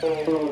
Welcome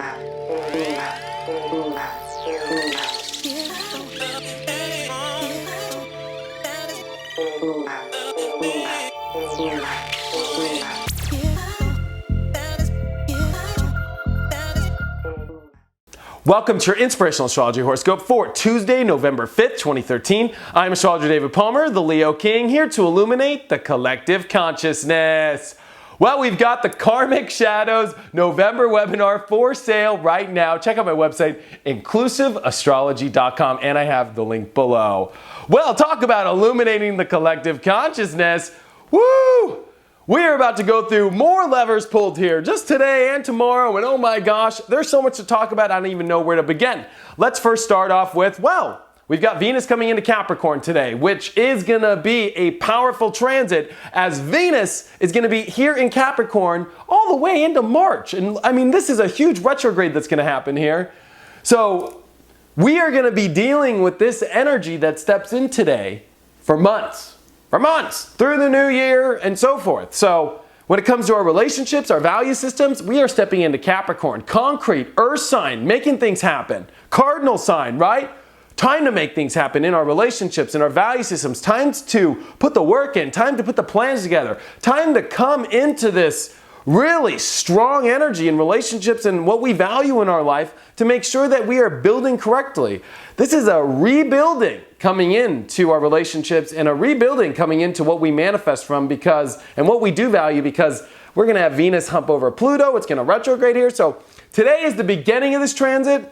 to your Inspirational Astrology Horoscope for Tuesday, November 5th, 2013. I'm astrologer David Palmer, the Leo King, here to illuminate the collective consciousness. Well, we've got the Karmic Shadows November webinar for sale right now. Check out my website, inclusiveastrology.com, and I have the link below. Well, talk about illuminating the collective consciousness. Woo! We are about to go through more levers pulled here just today and tomorrow, and oh my gosh, there's so much to talk about, I don't even know where to begin. Let's first start off with, well, we've got Venus coming into Capricorn today, which is going to be a powerful transit as Venus is going to be here in Capricorn all the way into March. And I mean, this is a huge retrograde that's going to happen here. So we are going to be dealing with this energy that steps in today for months through the new year and so forth. So when it comes to our relationships, our value systems, we are stepping into Capricorn, concrete, earth sign, making things happen, cardinal sign, right? Time to make things happen in our relationships, in our value systems, time to put the work in, time to put the plans together, time to come into this really strong energy in relationships and what we value in our life to make sure that we are building correctly. This is a rebuilding coming into our relationships and a rebuilding coming into what we manifest from and what we do value, because we're going to have Venus hump over Pluto. It's going to retrograde here. So today is the beginning of this transit.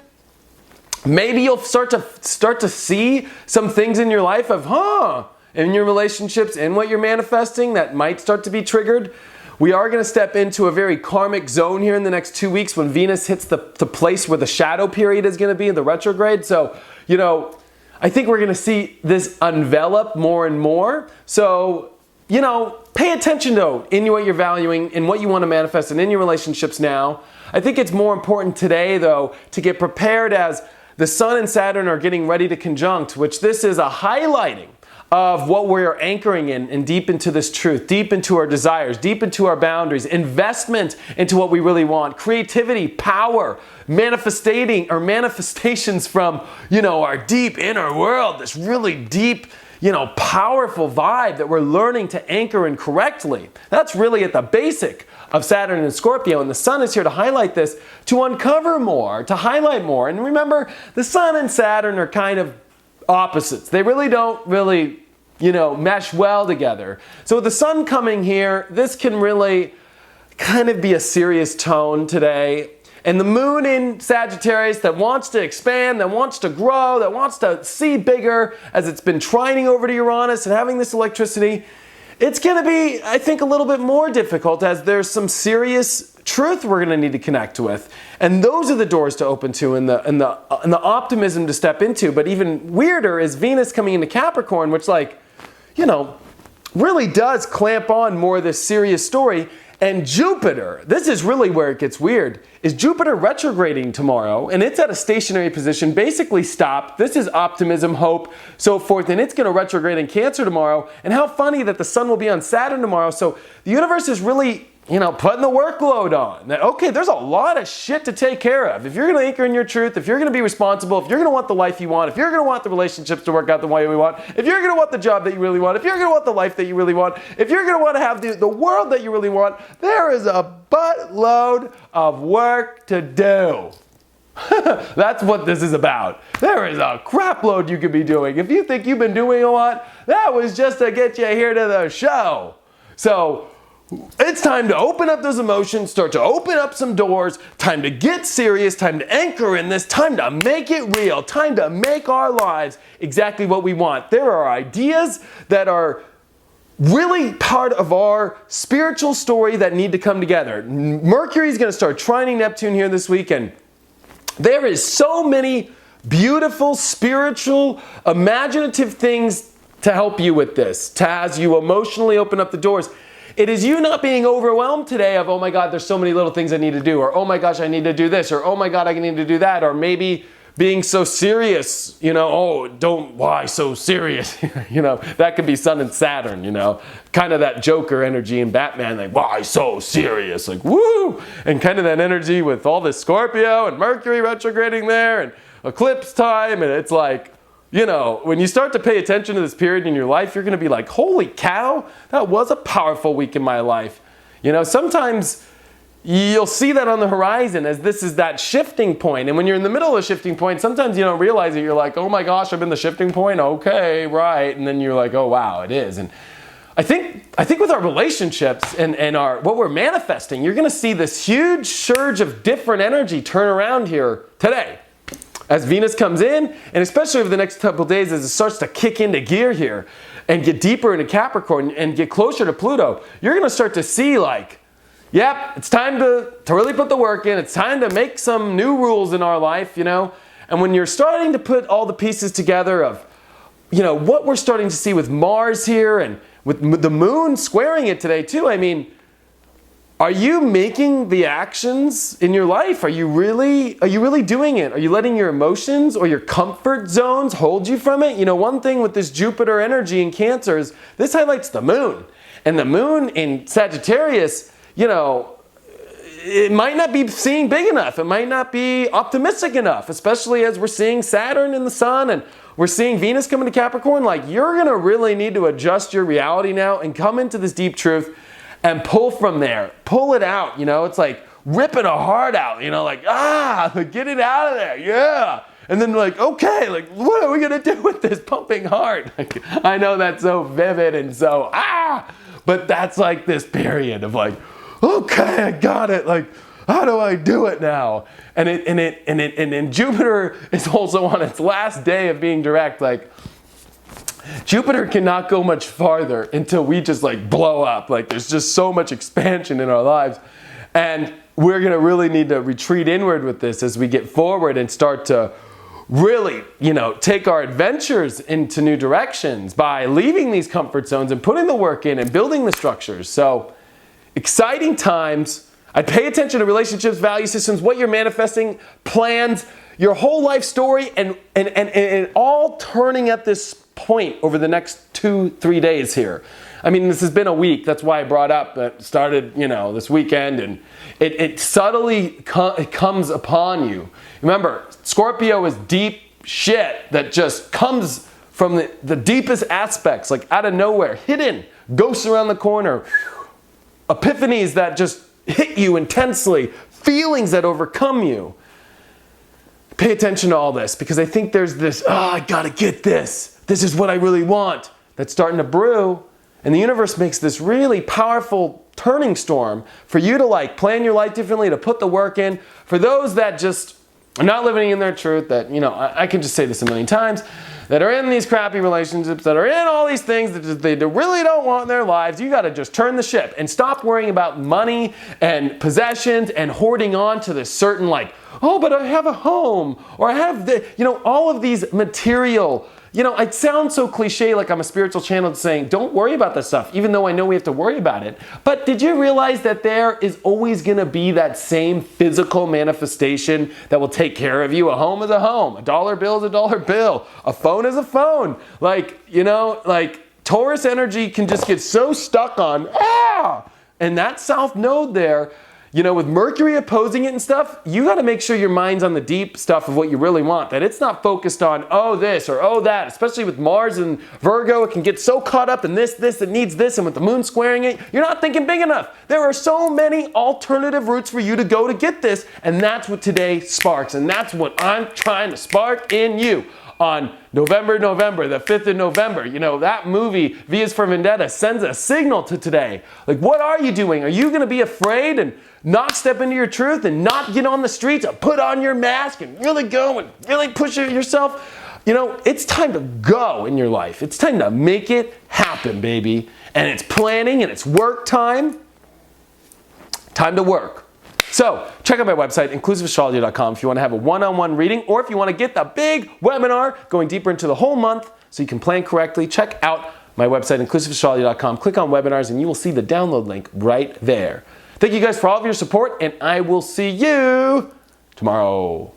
Maybe you'll start to see some things in your life in your relationships and what you're manifesting that might start to be triggered. We are going to step into a very karmic zone here in the next 2 weeks when Venus hits the place where the shadow period is going to be in the retrograde. So, I think we're going to see this envelop more and more. So, pay attention though in what you're valuing, in what you want to manifest, and in your relationships now. I think it's more important today though to get prepared as the Sun and Saturn are getting ready to conjunct, which this is a highlighting of what we're anchoring in and deep into this truth, deep into our desires, deep into our boundaries, investment into what we really want, creativity, power, manifestations from, our deep inner world, this really deep, powerful vibe that we're learning to anchor in correctly. That's really at the basic of Saturn and Scorpio, and the Sun is here to highlight this, to uncover more, to highlight more. And remember, the Sun and Saturn are kind of opposites. They really don't mesh well together. So with the Sun coming here, this can really kind of be a serious tone today. And the Moon in Sagittarius that wants to expand, that wants to grow, that wants to see bigger as it's been trining over to Uranus and having this electricity, it's going to be, I think, a little bit more difficult as there's some serious truth we're going to need to connect with. And those are the doors to open to and the optimism to step into. But even weirder is Venus coming into Capricorn, which really does clamp on more of this serious story. And Jupiter, this is really where it gets weird, is Jupiter retrograding tomorrow, and it's at a stationary position, basically stopped. This is optimism, hope, so forth, and it's going to retrograde in Cancer tomorrow. And how funny that the Sun will be on Saturn tomorrow. So the universe is really putting the workload on. That, okay, there's a lot of shit to take care of. If you're going to anchor in your truth, if you're going to be responsible, if you're going to want the life you want, if you're going to want the relationships to work out the way you want, if you're going to want the job that you really want, if you're going to want the life that you really want, if you're going to want to have the world that you really want, there is a buttload of work to do. That's what this is about. There is a crap load you could be doing. If you think you've been doing a lot, that was just to get you here to the show. So, it's time to open up those emotions, start to open up some doors, time to get serious, time to anchor in this, time to make it real, time to make our lives exactly what we want. There are ideas that are really part of our spiritual story that need to come together. Mercury is going to start trining Neptune here this week, and there is so many beautiful, spiritual, imaginative things to help you with this, as you emotionally open up the doors. It is you not being overwhelmed today of, oh my God, there's so many little things I need to do, or oh my gosh, I need to do this, or oh my God, I need to do that, or maybe being so serious, why so serious? That could be Sun and Saturn, kind of that Joker energy in Batman, like, why so serious? Like, woo! And kind of that energy with all this Scorpio and Mercury retrograding there and eclipse time. And it's like, when you start to pay attention to this period in your life, you're going to be like, holy cow, that was a powerful week in my life. Sometimes you'll see that on the horizon as this is that shifting point. And when you're in the middle of a shifting point, sometimes you don't realize it. You're like, oh my gosh, I'm in the shifting point. Okay, right. And then you're like, oh wow, it is. And I think with our relationships and what we're manifesting, you're going to see this huge surge of different energy turn around here today. As Venus comes in, and especially over the next couple of days as it starts to kick into gear here and get deeper into Capricorn and get closer to Pluto, you're going to start to see like, yep, it's time to really put the work in. It's time to make some new rules in our life, And when you're starting to put all the pieces together of, what we're starting to see with Mars here and with the moon squaring it today too, are you making the actions in your life? Are you really doing it? Are you letting your emotions or your comfort zones hold you from it? One thing with this Jupiter energy in Cancer is this highlights the moon. And the moon in Sagittarius, it might not be seeing big enough. It might not be optimistic enough, especially as we're seeing Saturn in the sun and we're seeing Venus coming to Capricorn. Like, you're going to really need to adjust your reality now and come into this deep truth and pull from there. Pull it out, It's like ripping a heart out, get it out of there, yeah. And then like, okay, like, what are we going to do with this pumping heart? Like, I know that's so vivid and so, but that's like this period of like, okay, I got it. Like, how do I do it now? And Jupiter is also on its last day of being direct. Like, Jupiter cannot go much farther until we just like blow up. Like, there's just so much expansion in our lives. And we're going to really need to retreat inward with this as we get forward and start to really, take our adventures into new directions by leaving these comfort zones and putting the work in and building the structures. So, exciting times. I'd pay attention to relationships, value systems, what you're manifesting, plans, your whole life story, and all turning at this point over the next 2-3 days here. This has been a week. That's why I brought up it started, this weekend, and it subtly comes upon you. Remember, Scorpio is deep shit that just comes from the deepest aspects, like out of nowhere, hidden, ghosts around the corner, epiphanies that just hit you intensely, feelings that overcome you. Pay attention to all this, because I think there's this, I gotta get this. This is what I really want. That's starting to brew. And the universe makes this really powerful turning storm for you to like plan your life differently, to put the work in. For those that just are not living in their truth, that, I can just say this a million times, that are in these crappy relationships, that are in all these things that they really don't want in their lives, you got to just turn the ship and stop worrying about money and possessions and hoarding on to this certain like, oh, but I have a home, or I have all of these material, it sounds so cliche, like I'm a spiritual channel saying, don't worry about that stuff, even though I know we have to worry about it. But did you realize that there is always going to be that same physical manifestation that will take care of you? A home is a home. A dollar bill is a dollar bill. A phone is a phone. Like Taurus energy can just get so stuck on, and that south node there, with Mercury opposing it and stuff, you got to make sure your mind's on the deep stuff of what you really want. That it's not focused on, oh, this or oh, that. Especially with Mars and Virgo, it can get so caught up in this, it needs this. And with the moon squaring it, you're not thinking big enough. There are so many alternative routes for you to go to get this. And that's what today sparks. And that's what I'm trying to spark in you. On November, the 5th of November, that movie, V is for Vendetta, sends a signal to today. Like, what are you doing? Are you going to be afraid and not step into your truth and not get on the streets and put on your mask and really go and really push it yourself? It's time to go in your life. It's time to make it happen, baby. And it's planning and it's work time. Time to work. So, check out my website, inclusiveastrology.com, if you want to have a one-on-one reading, or if you want to get the big webinar going deeper into the whole month so you can plan correctly. Check out my website, inclusiveastrology.com. Click on webinars and you will see the download link right there. Thank you guys for all of your support, and I will see you tomorrow.